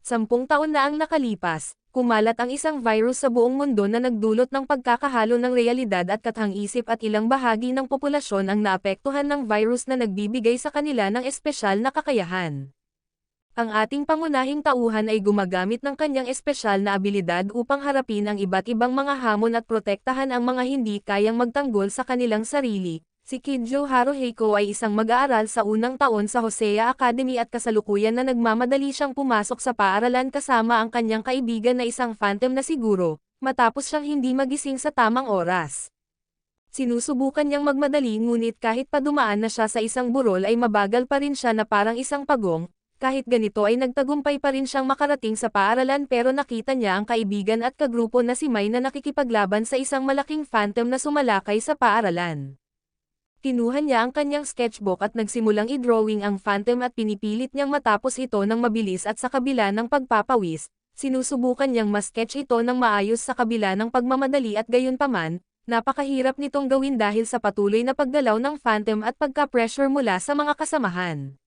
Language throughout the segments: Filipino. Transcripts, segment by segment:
10 taon na ang nakalipas, kumalat ang isang virus sa buong mundo na nagdulot ng pagkakahalo ng realidad at kathang-isip at ilang bahagi ng populasyon ang naapektuhan ng virus na nagbibigay sa kanila ng espesyal na kakayahan. Ang ating pangunahing tauhan ay gumagamit ng kanyang espesyal na abilidad upang harapin ang iba't ibang mga hamon at protektahan ang mga hindi kayang magtanggol sa kanilang sarili. Si Kidjo Haruhiko ay isang mag-aaral sa unang taon sa Hosea Academy at kasalukuyan na nagmamadali siyang pumasok sa paaralan kasama ang kanyang kaibigan na isang phantom na siguro, matapos siyang hindi magising sa tamang oras. Sinusubukan niyang magmadali ngunit kahit pa dumaan na siya sa isang burol ay mabagal pa rin siya na parang isang pagong, kahit ganito ay nagtagumpay pa rin siyang makarating sa paaralan pero nakita niya ang kaibigan at kagrupo na si Mai na nakikipaglaban sa isang malaking phantom na sumalakay sa paaralan. Kinuha niya ang kanyang sketchbook at nagsimulang i-drawing ang phantom at pinipilit niyang matapos ito ng mabilis at sa kabila ng pagpapawis, sinusubukan niyang ma-sketch ito ng maayos sa kabila ng pagmamadali at gayunpaman, napakahirap nitong gawin dahil sa patuloy na paggalaw ng phantom at pagka-pressure mula sa mga kasamahan.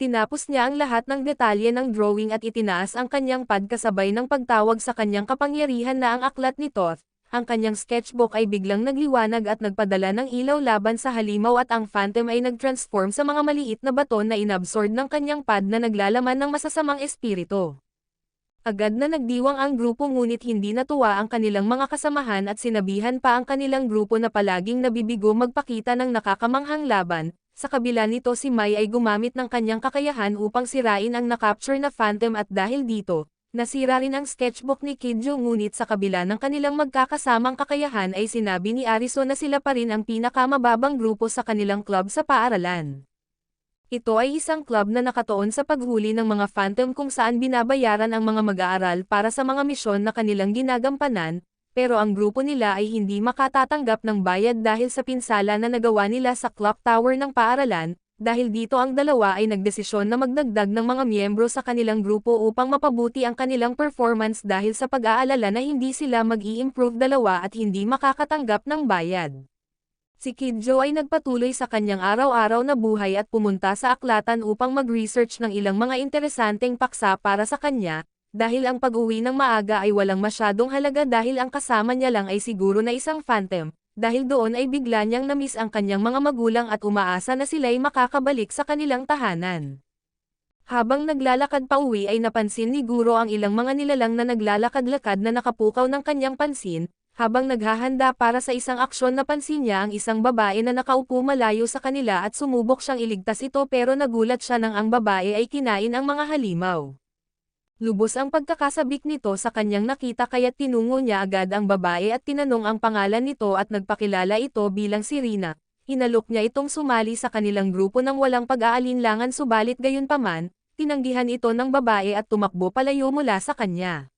Tinapos niya ang lahat ng detalye ng drawing at itinaas ang kanyang pad kasabay ng pagtawag sa kanyang kapangyarihan na ang aklat ni Thoth. Ang kanyang sketchbook ay biglang nagliwanag at nagpadala ng ilaw laban sa halimaw at ang phantom ay nag-transform sa mga maliit na baton na inabsorb ng kanyang pad na naglalaman ng masasamang espiritu. Agad na nagdiwang ang grupo ngunit hindi natuwa ang kanilang mga kasamahan at sinabihan pa ang kanilang grupo na palaging nabibigo magpakita ng nakakamanghang laban. Sa kabila nito si Mai ay gumamit ng kanyang kakayahan upang sirain ang nakapture na phantom at dahil dito, nasira rin ang sketchbook ni Kidjo ngunit sa kabila ng kanilang magkakasamang kakayahan ay sinabi ni Ariso na sila pa rin ang pinakamababang grupo sa kanilang club sa paaralan. Ito ay isang club na nakatuon sa paghuli ng mga phantom kung saan binabayaran ang mga mag-aaral para sa mga misyon na kanilang ginagampanan, pero ang grupo nila ay hindi makatatanggap ng bayad dahil sa pinsala na nagawa nila sa clock tower ng paaralan. Dahil dito ang dalawa ay nagdesisyon na magdagdag ng mga miyembro sa kanilang grupo upang mapabuti ang kanilang performance dahil sa pag-aalala na hindi sila mag-i-improve dalawa at hindi makakatanggap ng bayad. Si Kidjo ay nagpatuloy sa kanyang araw-araw na buhay at pumunta sa aklatan upang mag-research ng ilang mga interesanteng paksa para sa kanya, dahil ang pag-uwi ng maaga ay walang masyadong halaga dahil ang kasama niya lang ay siguro na isang phantom. Dahil doon ay bigla niyang namiss ang kanyang mga magulang at umaasa na sila'y makakabalik sa kanilang tahanan. Habang naglalakad pa uwi ay napansin ni Guro ang ilang mga nilalang na naglalakad-lakad na nakapukaw ng kanyang pansin, habang naghahanda para sa isang aksyon napansin niya ang isang babae na nakaupo malayo sa kanila at sumubok siyang iligtas ito pero nagulat siya nang ang babae ay kinain ang mga halimaw. Lubos ang pagkakasabik nito sa kanyang nakita kaya't tinungo niya agad ang babae at tinanong ang pangalan nito at nagpakilala ito bilang si Rina. Hinalok niya itong sumali sa kanilang grupo ng walang pag-aalinlangan subalit gayunpaman, tinanggihan ito ng babae at tumakbo palayo mula sa kanya.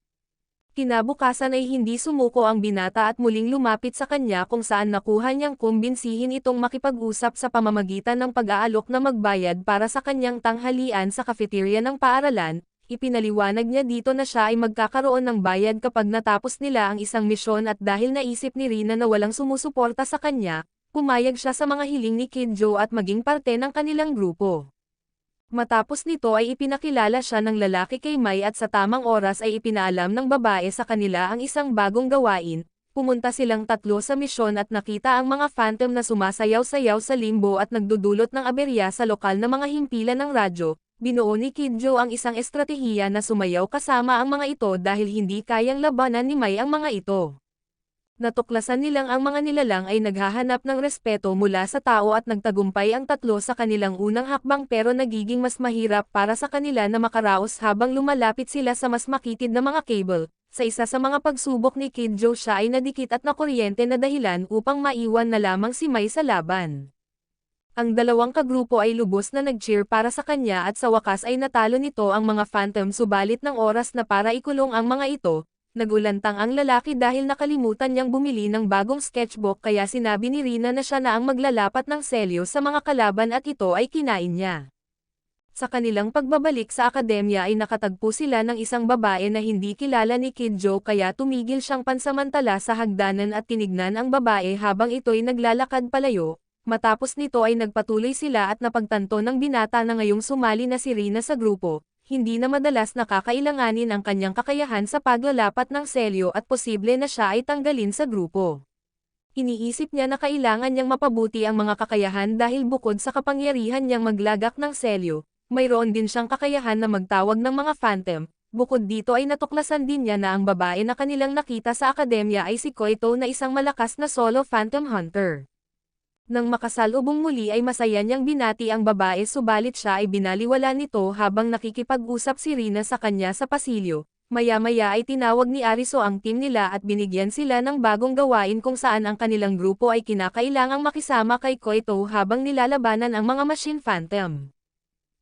Kinabukasan ay hindi sumuko ang binata at muling lumapit sa kanya kung saan nakuha niyang kumbinsihin itong makipag-usap sa pamamagitan ng pag-aalok na magbayad para sa kanyang tanghalian sa cafeteria ng paaralan. Ipinaliwanag niya dito na siya ay magkakaroon ng bayad kapag natapos nila ang isang misyon at dahil naisip ni Rina na walang sumusuporta sa kanya, pumayag siya sa mga hiling ni Kidjo at maging parte ng kanilang grupo. Matapos nito ay ipinakilala siya ng lalaki kay Mai at sa tamang oras ay ipinaalam ng babae sa kanila ang isang bagong gawain. Pumunta silang tatlo sa misyon at nakita ang mga phantom na sumasayaw-sayaw sa limbo at nagdudulot ng aberya sa lokal na mga himpilan ng radyo. Binuo ni Kidjo ang isang estratehiya na sumayaw kasama ang mga ito dahil hindi kayang labanan ni Mai ang mga ito. Natuklasan nilang ang mga nilalang ay naghahanap ng respeto mula sa tao at nagtagumpay ang tatlo sa kanilang unang hakbang pero nagiging mas mahirap para sa kanila na makaraos habang lumalapit sila sa mas makitid na mga cable. Sa isa sa mga pagsubok ni Kidjo siya ay nadikit at nakuryente na dahilan upang maiwan na lamang si Mai sa laban. Ang dalawang kagrupo ay lubos na nag-cheer para sa kanya at sa wakas ay natalo nito ang mga phantom subalit ng oras na para ikulong ang mga ito, nagulantang ang lalaki dahil nakalimutan niyang bumili ng bagong sketchbook kaya sinabi ni Rina na siya na ang maglalapat ng selyo sa mga kalaban at ito ay kinain niya. Sa kanilang pagbabalik sa akademya ay nakatagpo sila ng isang babae na hindi kilala ni Kidjo kaya tumigil siyang pansamantala sa hagdanan at tinignan ang babae habang ito'y naglalakad palayo. Matapos nito ay nagpatuloy sila at napagtanto ng binata na ngayong sumali na si Rina sa grupo. hindi na madalas nakakailanganin ang kanyang kakayahan sa paglalapat ng selyo at posible na siya ay tanggalin sa grupo. Iniisip niya na kailangan niyang mapabuti ang mga kakayahan dahil bukod sa kapangyarihan niyang maglagak ng selyo, mayroon din siyang kakayahan na magtawag ng mga phantom. Bukod dito ay natuklasan din niya na ang babae na kanilang nakita sa akademya ay si Koito na isang malakas na solo phantom hunter. Nang makasalubong muli ay masaya niyang binati ang babae subalit siya ay binaliwala nito habang nakikipag-usap si Rina sa kanya sa pasilyo. Maya-maya ay tinawag ni Ariso ang team nila at binigyan sila ng bagong gawain kung saan ang kanilang grupo ay kinakailangang makisama kay Koito habang nilalabanan ang mga machine phantom.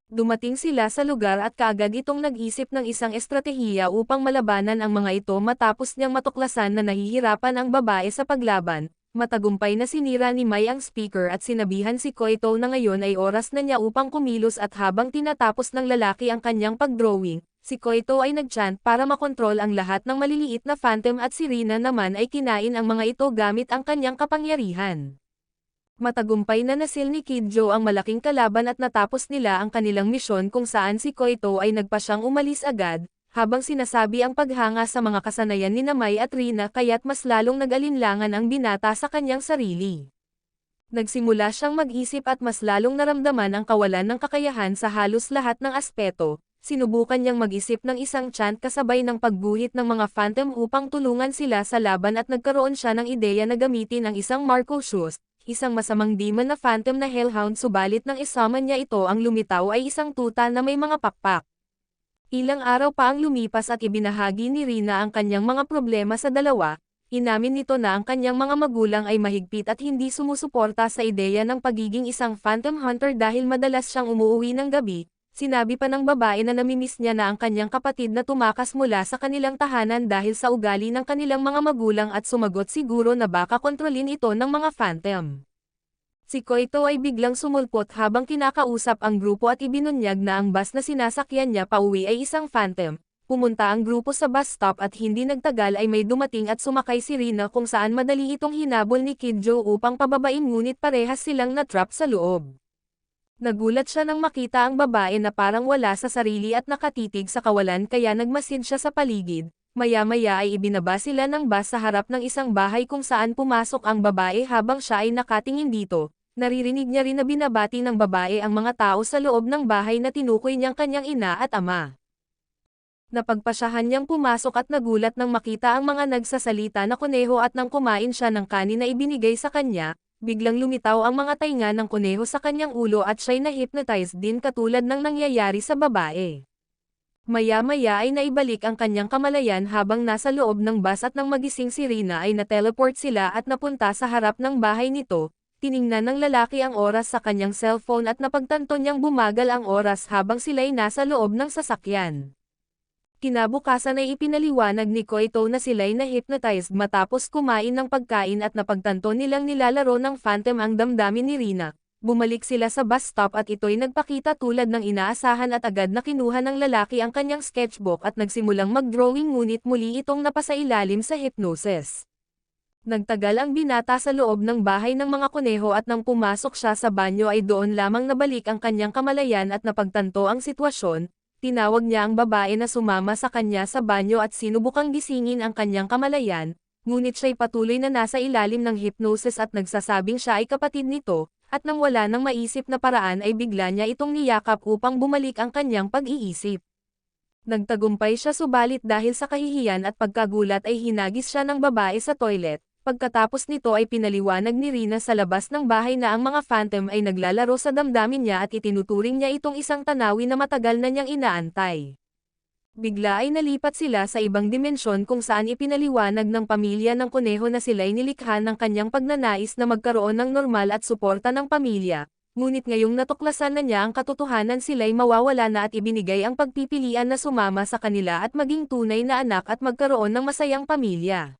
Dumating sila sa lugar at kaagad itong nag-isip ng isang estratehiya upang malabanan ang mga ito matapos niyang matuklasan na nahihirapan ang babae sa paglaban. Matagumpay na sinira ni Mai ang speaker at sinabihan si Koito na ngayon ay oras na niya upang kumilos at habang tinatapos ng lalaki ang kanyang pag-drawing, si Koito ay nag-chant para makontrol ang lahat ng maliliit na phantom at si Rina naman ay kinain ang mga ito gamit ang kanyang kapangyarihan. Matagumpay na nasil ni Kidjo ang malaking kalaban at natapos nila ang kanilang misyon kung saan si Koito ay nagpa siyang umalis agad, habang sinasabi ang paghanga sa mga kasanayan ni Mai at Rina kaya't mas lalong nag-alinlangan ang binata sa kanyang sarili. Nagsimula siyang mag-isip at mas lalong naramdaman ang kawalan ng kakayahan sa halos lahat ng aspeto. Sinubukan niyang mag-isip ng isang chant kasabay ng pagguhit ng mga phantom upang tulungan sila sa laban at nagkaroon siya ng ideya na gamitin ang isang Marco Shoes, isang masamang demon na phantom na hellhound subalit nang isummon niya ito ang lumitaw ay isang tuta na may mga pakpak. Ilang araw pa ang lumipas at ibinahagi ni Rina ang kanyang mga problema sa dalawa, inamin nito na ang kanyang mga magulang ay mahigpit at hindi sumusuporta sa ideya ng pagiging isang phantom hunter dahil madalas siyang umuuwi ng gabi. Sinabi pa ng babae na namimiss niya na ang kanyang kapatid na tumakas mula sa kanilang tahanan dahil sa ugali ng kanilang mga magulang at sumagot siguro na baka kontrolin ito ng mga phantom. Si Koito ay biglang sumulpot habang kinakausap ang grupo at ibinunyag na ang bus na sinasakyan niya pauwi ay isang phantom. Pumunta ang grupo sa bus stop at hindi nagtagal ay may dumating at sumakay si Rina kung saan madali itong hinabol ni Kidjo upang pababain ngunit parehas silang na-trap sa loob. Nagulat siya nang makita ang babae na parang wala sa sarili at nakatitig sa kawalan kaya nagmasid siya sa paligid. Maya-maya ay ibinaba sila ng bus sa harap ng isang bahay kung saan pumasok ang babae habang siya ay nakatingin dito. Naririnig niya rin na binabati ng babae ang mga tao sa loob ng bahay na tinukoy niyang kanyang ina at ama. Napagpasyahan niyang pumasok at nagulat nang makita ang mga nagsasalita na kuneho at nang kumain siya ng kanin na ibinigay sa kanya. Biglang lumitaw ang mga tainga ng kuneho sa kanyang ulo at siya'y na-hypnotize din katulad ng nangyayari sa babae. Maya-maya ay naibalik ang kanyang kamalayan habang nasa loob ng bus at nang magising si Rina ay na-teleport sila at napunta sa harap ng bahay nito. Tiningnan ng lalaki ang oras sa kanyang cellphone at napagtanto niyang bumagal ang oras habang sila'y nasa loob ng sasakyan. Kinabukasan ay ipinaliwanag ni Koito na sila'y na-hypnotized matapos kumain ng pagkain at napagtanto nilang nilalaro ng phantom ang damdamin ni Rina. Bumalik sila sa bus stop at ito'y nagpakita tulad ng inaasahan at agad na kinuha ng lalaki ang kanyang sketchbook at nagsimulang mag-drawing ngunit muli itong napasailalim sa hypnosis. Nagtagal ang binata sa loob ng bahay ng mga kuneho at nang pumasok siya sa banyo ay doon lamang nabalik ang kanyang kamalayan at napagtanto ang sitwasyon. Tinawag niya ang babae na sumama sa kanya sa banyo at sinubukang gisingin ang kanyang kamalayan, ngunit siya'y patuloy na nasa ilalim ng hypnosis at nagsasabing siya ay kapatid nito, at nang wala nang maisip na paraan ay bigla niya itong niyakap upang bumalik ang kanyang pag-iisip. Nagtagumpay siya subalit dahil sa kahihiyan at pagkagulat ay hinagis siya ng babae sa toilet. Pagkatapos nito ay pinaliwanag ni Rina sa labas ng bahay na ang mga phantom ay naglalaro sa damdamin niya at itinuturing niya itong isang tanawin na matagal na niyang inaantay. Bigla ay nalipat sila sa ibang dimensyon kung saan ipinaliwanag ng pamilya ng kuneho na sila'y nilikha ng kanyang pagnanais na magkaroon ng normal at suporta ng pamilya. Ngunit ngayong natuklasan na niya ang katotohanan sila'y mawawala na at ibinigay ang pagpipilian na sumama sa kanila at maging tunay na anak at magkaroon ng masayang pamilya.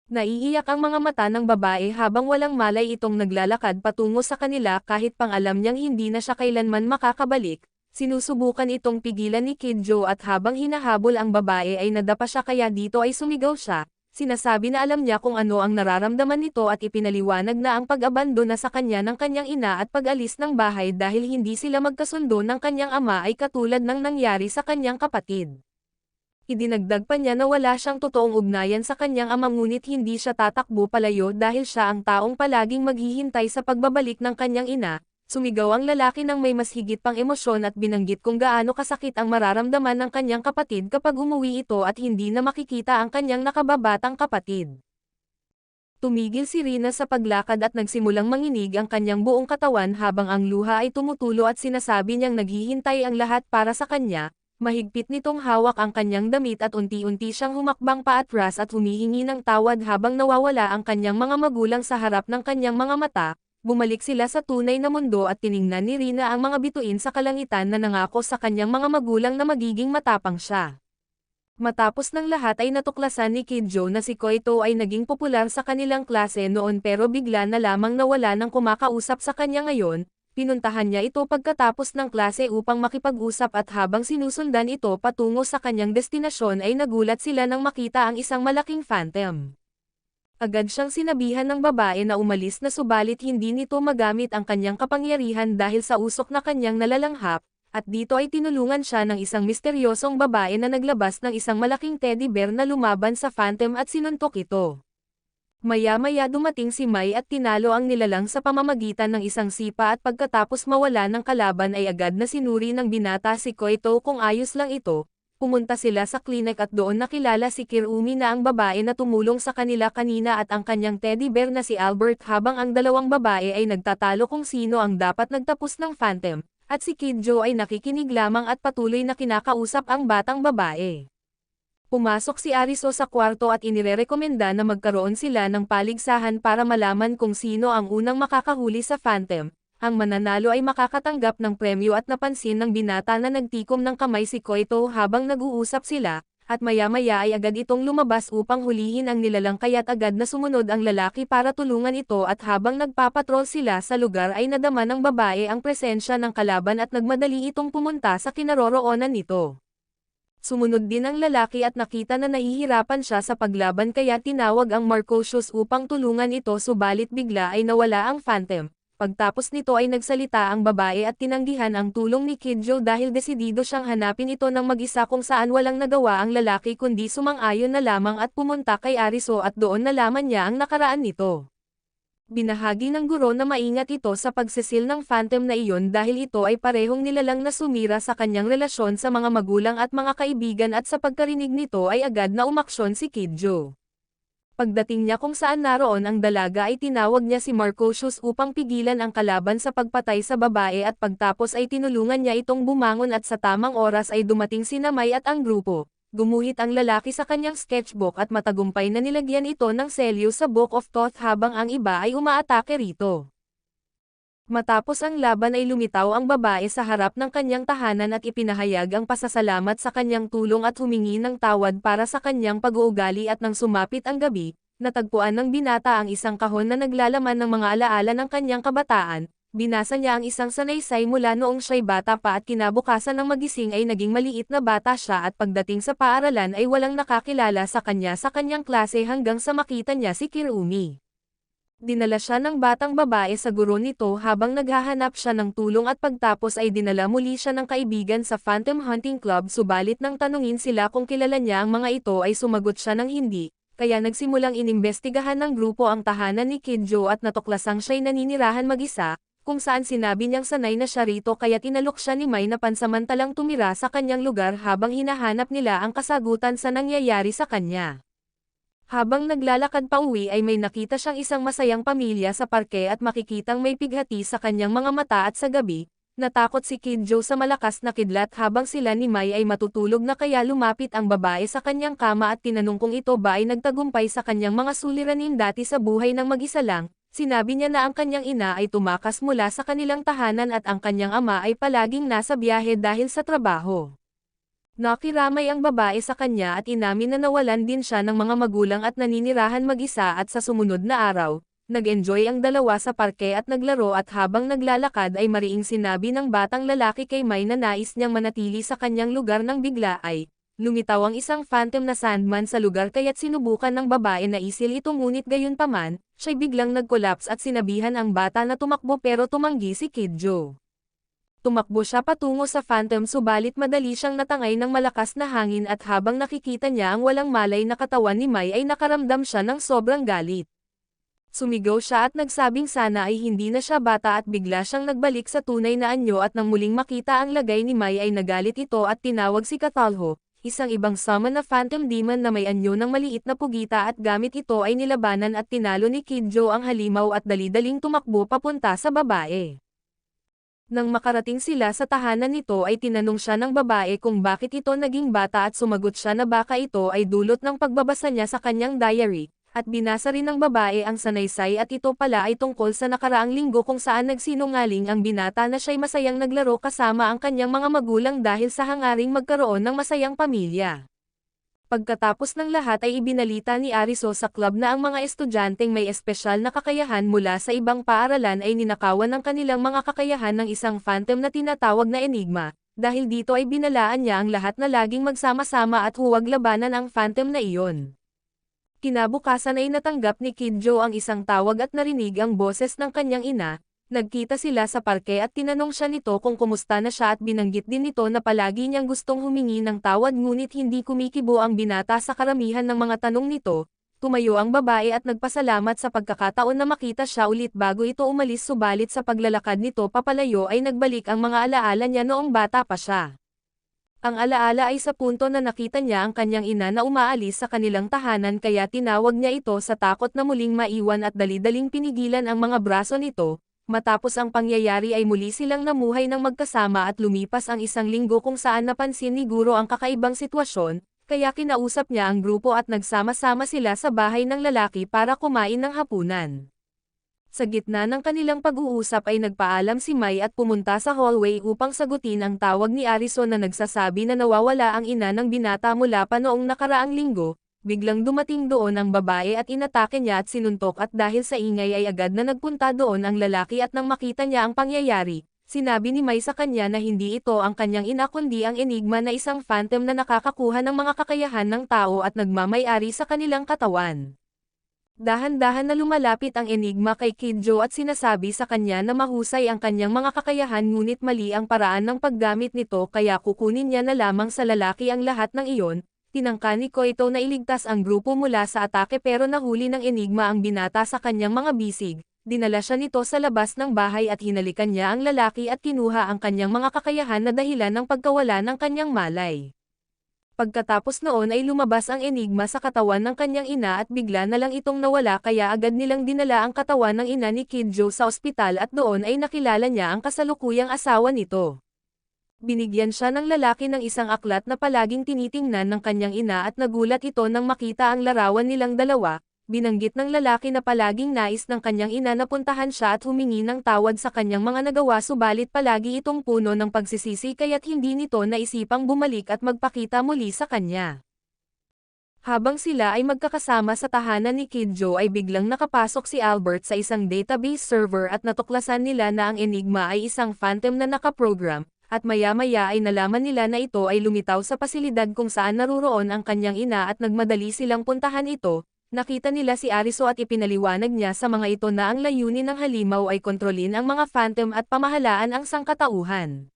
Naiiyak ang mga mata ng babae habang walang malay itong naglalakad patungo sa kanila kahit pang alam niyang hindi na siya kailanman makakabalik. Sinusubukan itong pigilan ni Kidjo at habang hinahabol ang babae ay nadapa siya kaya dito ay sumigaw siya. sinasabi na alam niya kung ano ang nararamdaman nito at ipinaliwanag na ang pag-abandona sa kanya ng kanyang ina at pag-alis ng bahay dahil hindi sila magkasundo ng kanyang ama ay katulad ng nangyari sa kanyang kapatid. Idinagdag pa niya na wala siyang totoong ugnayan sa kanyang ama ngunit hindi siya tatakbo palayo dahil siya ang taong palaging maghihintay sa pagbabalik ng kanyang ina. Sumigaw ang lalaki ng may mas higit pang emosyon at binanggit kung gaano kasakit ang mararamdaman ng kanyang kapatid kapag umuwi ito at hindi na makikita ang kanyang nakababatang kapatid. Tumigil si Rina sa paglakad at nagsimulang manginig ang kanyang buong katawan habang ang luha ay tumutulo at sinasabi niyang naghihintay ang lahat para sa kanya. Mahigpit nitong hawak ang kanyang damit at unti-unti siyang humakbang paatras at humihingi ng tawad habang nawawala ang kanyang mga magulang sa harap ng kanyang mga mata. Bumalik sila sa tunay na mundo at tiningnan ni Rina ang mga bituin sa kalangitan na nangako sa kanyang mga magulang na magiging matapang siya. Matapos ng lahat ay natuklasan ni Kidjo na si Koito ay naging popular sa kanilang klase noon pero bigla na lamang nawala ng kumakausap sa kanya ngayon. Pinuntahan niya ito pagkatapos ng klase upang makipag-usap at habang sinusundan ito patungo sa kanyang destinasyon ay nagulat sila nang makita ang isang malaking phantom. Agad siyang sinabihan ng babae na umalis na subalit hindi nito magamit ang kanyang kapangyarihan dahil sa usok na kanyang nalalanghap, at dito ay tinulungan siya ng isang misteryosong babae na naglabas ng isang malaking teddy bear na lumaban sa phantom at sinuntok ito. Maya-maya dumating si Mai at tinalo ang nilalang sa pamamagitan ng isang sipa at pagkatapos mawala ng kalaban ay agad na sinuri ng binata si Koito kung ayos lang ito. Pumunta sila sa klinik at doon nakilala si Kirumi na ang babae na tumulong sa kanila kanina at ang kanyang teddy bear na si Albert habang ang dalawang babae ay nagtatalo kung sino ang dapat nagtapos ng phantom, at si Kidjo ay nakikinig lamang at patuloy na kinakausap ang batang babae. Pumasok si Ariso sa kwarto at inirerekomenda na magkaroon sila ng paligsahan para malaman kung sino ang unang makakahuli sa phantom. Ang mananalo ay makakatanggap ng premyo at napansin ng binata na nagtikom ng kamay si Koito habang nag-uusap sila, at maya-maya ay agad itong lumabas upang hulihin ang nilalang kaya't agad na sumunod ang lalaki para tulungan ito at habang nagpapatrol sila sa lugar ay nadama ng babae ang presensya ng kalaban at nagmadali itong pumunta sa kinaroroonan nito. Sumunod din ang lalaki at nakita na nahihirapan siya sa paglaban kaya tinawag ang Marcosius upang tulungan ito subalit bigla ay nawala ang phantom. Pagtapos nito ay nagsalita ang babae at tinanggihan ang tulong ni Kidjo dahil desidido siyang hanapin ito ng mag-isa kung saan walang nagawa ang lalaki kundi sumang-ayon na lamang at pumunta kay Ariso at doon nalaman niya ang nakaraan nito. Binahagi ng guro na maingat ito sa pagsisil ng phantom na iyon dahil ito ay parehong nilalang na sumira sa kanyang relasyon sa mga magulang at mga kaibigan at sa pagkarinig nito ay agad na umaksyon si Kidjo. Pagdating niya kung saan naroon ang dalaga ay tinawag niya si Marcosius upang pigilan ang kalaban sa pagpatay sa babae at pagtapos ay tinulungan niya itong bumangon at sa tamang oras ay dumating si Mai at ang grupo. Gumuhit ang lalaki sa kanyang sketchbook at matagumpay na nilagyan ito ng selyo sa Book of Thoth habang ang iba ay umaatake rito. Matapos ang laban ay lumitaw ang babae sa harap ng kanyang tahanan at ipinahayag ang pasasalamat sa kanyang tulong at humingi ng tawad para sa kanyang pag-uugali at nang sumapit ang gabi, natagpuan ng binata ang isang kahon na naglalaman ng mga alaala ng kanyang kabataan. Binasa niya ang isang sanaysay mula noong siya'y bata pa at kinabukasan ng magising ay naging maliit na bata siya at pagdating sa paaralan ay walang nakakilala sa kanyang klase hanggang sa makita niya si Kirumi. Dinala siya ng batang babae sa guro nito habang naghahanap siya ng tulong at pagtapos ay dinala muli siya ng kaibigan sa Phantom Hunting Club subalit nang tanungin sila kung kilala niya ang mga ito ay sumagot siya ng hindi, kaya nagsimulang inimbestigahan ng grupo ang tahanan ni Kidjo at natuklasang siya'y naninirahan mag-isa, kung saan sinabi niyang sanay na siya rito kaya tinalok siya ni Mai na pansamantalang tumira sa kanyang lugar habang hinahanap nila ang kasagutan sa nangyayari sa kanya. Habang naglalakad pa uwi ay may nakita siyang isang masayang pamilya sa parke at makikitang may pighati sa kanyang mga mata at sa gabi, natakot si Kidjo sa malakas na kidlat habang sila ni Mai ay matutulog na kaya lumapit ang babae sa kanyang kama at tinanong kung ito ba ay nagtagumpay sa kanyang mga suliranin dati sa buhay ng mag-isa lang. Sinabi niya na ang kanyang ina ay tumakas mula sa kanilang tahanan at ang kanyang ama ay palaging nasa biyahe dahil sa trabaho. Nakiramay ang babae sa kanya at inamin na nawalan din siya ng mga magulang at naninirahan mag-isa at sa sumunod na araw, nag-enjoy ang dalawa sa parke at naglaro at habang naglalakad ay mariing sinabi ng batang lalaki kay Mai na nais niyang manatili sa kanyang lugar nang bigla ay, lumitaw ang isang phantom na sandman sa lugar kaya't sinubukan ng babae na isil ito ngunit gayunpaman, siya'y biglang nag-collapse at sinabihan ang bata na tumakbo pero tumanggi si Kid Joe. Tumakbo siya patungo sa phantom subalit madali siyang natangay ng malakas na hangin at habang nakikita niya ang walang malay na katawan ni Mai ay nakaramdam siya ng sobrang galit. Sumigaw siya at nagsabing sana ay hindi na siya bata at bigla siyang nagbalik sa tunay na anyo at nang muling makita ang lagay ni Mai ay nagalit ito at tinawag si Catalho, isang ibang summon na phantom demon na may anyo ng maliit na pugita at gamit ito ay nilabanan at tinalo ni Kid Joe ang halimaw at dali-daling tumakbo papunta sa babae. Nang makarating sila sa tahanan nito ay tinanong siya ng babae kung bakit ito naging bata at sumagot siya na baka ito ay dulot ng pagbabasa niya sa kanyang diary. At binasa rin ng babae ang sanaysay at ito pala ay tungkol sa nakaraang linggo kung saan nagsinungaling ang binata na siya'y masayang naglaro kasama ang kanyang mga magulang dahil sa hangaring magkaroon ng masayang pamilya. Pagkatapos ng lahat ay ibinalita ni Ariso sa club na ang mga estudyanteng may espesyal na kakayahan mula sa ibang paaralan ay ninakawan ng kanilang mga kakayahan ng isang phantom na tinatawag na Enigma, dahil dito ay binalaan niya ang lahat na laging magsama-sama at huwag labanan ang phantom na iyon. Kinabukasan ay natanggap ni Kid Joe ang isang tawag at narinig ang boses ng kanyang ina, nagkita sila sa parke at tinanong siya nito kung kumusta na siya at binanggit din nito na palagi niyang gustong humingi ng tawad ngunit hindi kumikibo ang binata sa karamihan ng mga tanong nito. Tumayo ang babae at nagpasalamat sa pagkakataon na makita siya ulit bago ito umalis subalit sa paglalakad nito papalayo ay nagbalik ang mga alaala niya noong bata pa siya. Ang alaala ay sa punto na nakita niya ang kanyang ina na umaalis sa kanilang tahanan kaya tinawag niya ito sa takot na muling maiwan at dali-daling pinigilan ang mga braso nito. Matapos ang pangyayari ay muli silang namuhay ng magkasama at lumipas ang isang linggo kung saan napansin ni Guro ang kakaibang sitwasyon, kaya kinausap niya ang grupo at nagsama-sama sila sa bahay ng lalaki para kumain ng hapunan. Sa gitna ng kanilang pag-uusap ay nagpaalam si Mai at pumunta sa hallway upang sagutin ang tawag ni Arison na nagsasabi na nawawala ang ina ng binata mula pa noong nakaraang linggo. Biglang dumating doon ang babae at inatake niya at sinuntok at dahil sa ingay ay agad na nagpunta doon ang lalaki at nang makita niya ang pangyayari, sinabi ni Mai sa kanya na hindi ito ang kanyang ina kundi ang Enigma na isang phantom na nakakakuha ng mga kakayahan ng tao at nagmamay-ari sa kanilang katawan. Dahan-dahan na lumalapit ang Enigma kay Kid Joe at sinasabi sa kanya na mahusay ang kanyang mga kakayahan ngunit mali ang paraan ng paggamit nito kaya kukunin niya na lamang sa lalaki ang lahat ng iyon. Tinangka ni Koito na iligtas ang grupo mula sa atake pero nahuli ng Enigma ang binata sa kanyang mga bisig. Dinala siya nito sa labas ng bahay at hinalikan niya ang lalaki at kinuha ang kanyang mga kakayahan na dahilan ng pagkawala ng kanyang malay. Pagkatapos noon ay lumabas ang Enigma sa katawan ng kanyang ina at bigla na lang itong nawala kaya agad nilang dinala ang katawan ng ina ni Kid Joe sa ospital at doon ay nakilala niya ang kasalukuyang asawa nito. Binigyan siya ng lalaki ng isang aklat na palaging tinitingnan ng kanyang ina at nagulat ito nang makita ang larawan nilang dalawa. Binanggit ng lalaki na palaging nais ng kanyang ina na puntahan siya at humingi ng tawad sa kanyang mga nagawa subalit palagi itong puno ng pagsisisi kaya't hindi nito naisipang bumalik at magpakita muli sa kanya. Habang sila ay magkakasama sa tahanan ni Kid Joe ay biglang nakapasok si Albert sa isang database server at natuklasan nila na ang Enigma ay isang phantom na nakaprogram, at maya-maya ay nalaman nila na ito ay lumitaw sa pasilidad kung saan naruroon ang kanyang ina at nagmadali silang puntahan ito. Nakita nila si Ariso at ipinaliwanag niya sa mga ito na ang layunin ng halimaw ay kontrolin ang mga phantom at pamahalaan ang sangkatauhan.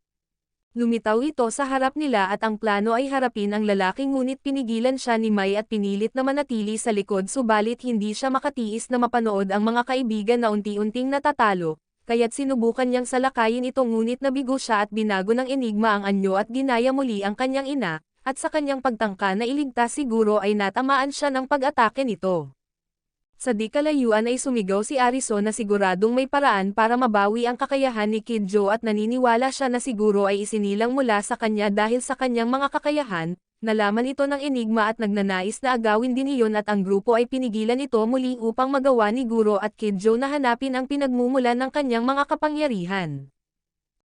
Lumitaw ito sa harap nila at ang plano ay harapin ang lalaki ngunit pinigilan siya ni Mai at pinilit na manatili sa likod subalit hindi siya makatiis na mapanood ang mga kaibigan na unti-unting natatalo, kaya't sinubukan niyang salakayin ito ngunit nabigo siya at binago ng Enigma ang anyo at ginaya muli ang kanyang ina. At sa kanyang pagtangka na iligtas siguro ay natamaan siya ng pag-atake nito. Sa di kalayuan ay sumigaw si Ariso na siguradong may paraan para mabawi ang kakayahan ni Kid Joe at naniniwala siya na siguro ay isinilang mula sa kanya dahil sa kanyang mga kakayahan. Nalaman ito ng Enigma at nagnanais na agawin din iyon at ang grupo ay pinigilan ito muli upang magawa ni Guro at Kid Joe na hanapin ang pinagmumulan ng kanyang mga kapangyarihan.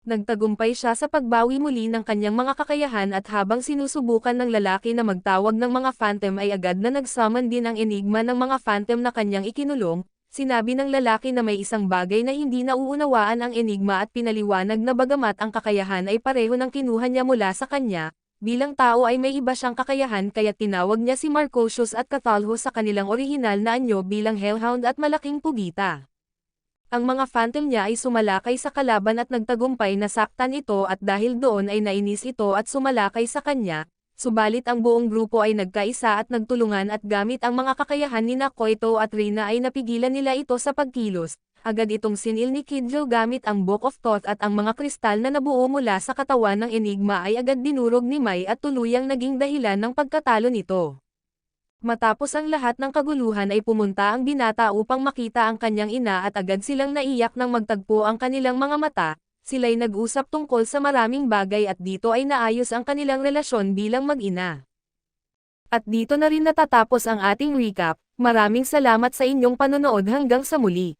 Nagtagumpay siya sa pagbawi muli ng kanyang mga kakayahan at habang sinusubukan ng lalaki na magtawag ng mga phantom ay agad na nagsummon din ang Enigma ng mga phantom na kanyang ikinulong. Sinabi ng lalaki na may isang bagay na hindi nauunawaan ang Enigma at pinaliwanag na bagamat ang kakayahan ay pareho ng kinuha niya mula sa kanya, bilang tao ay may iba siyang kakayahan kaya tinawag niya si Marcosius at Catalho sa kanilang orihinal na anyo bilang Hellhound at malaking pugita. Ang mga phantom niya ay sumalakay sa kalaban at nagtagumpay na saktan ito at dahil doon ay nainis ito at sumalakay sa kanya, subalit ang buong grupo ay nagkaisa at nagtulungan at gamit ang mga kakayahan ni Koito at Rina ay napigilan nila ito sa pagkilos. Agad itong sinil ni Kidjo gamit ang Book of Thoth at ang mga kristal na nabuo mula sa katawan ng Enigma ay agad dinurog ni Mai at tuluyang naging dahilan ng pagkatalo nito. Matapos ang lahat ng kaguluhan ay pumunta ang binata upang makita ang kanyang ina at agad silang naiyak nang magtagpo ang kanilang mga mata, sila'y nag-usap tungkol sa maraming bagay at dito ay naayos ang kanilang relasyon bilang mag-ina. At dito na rin natatapos ang ating recap, maraming salamat sa inyong panonood hanggang sa muli.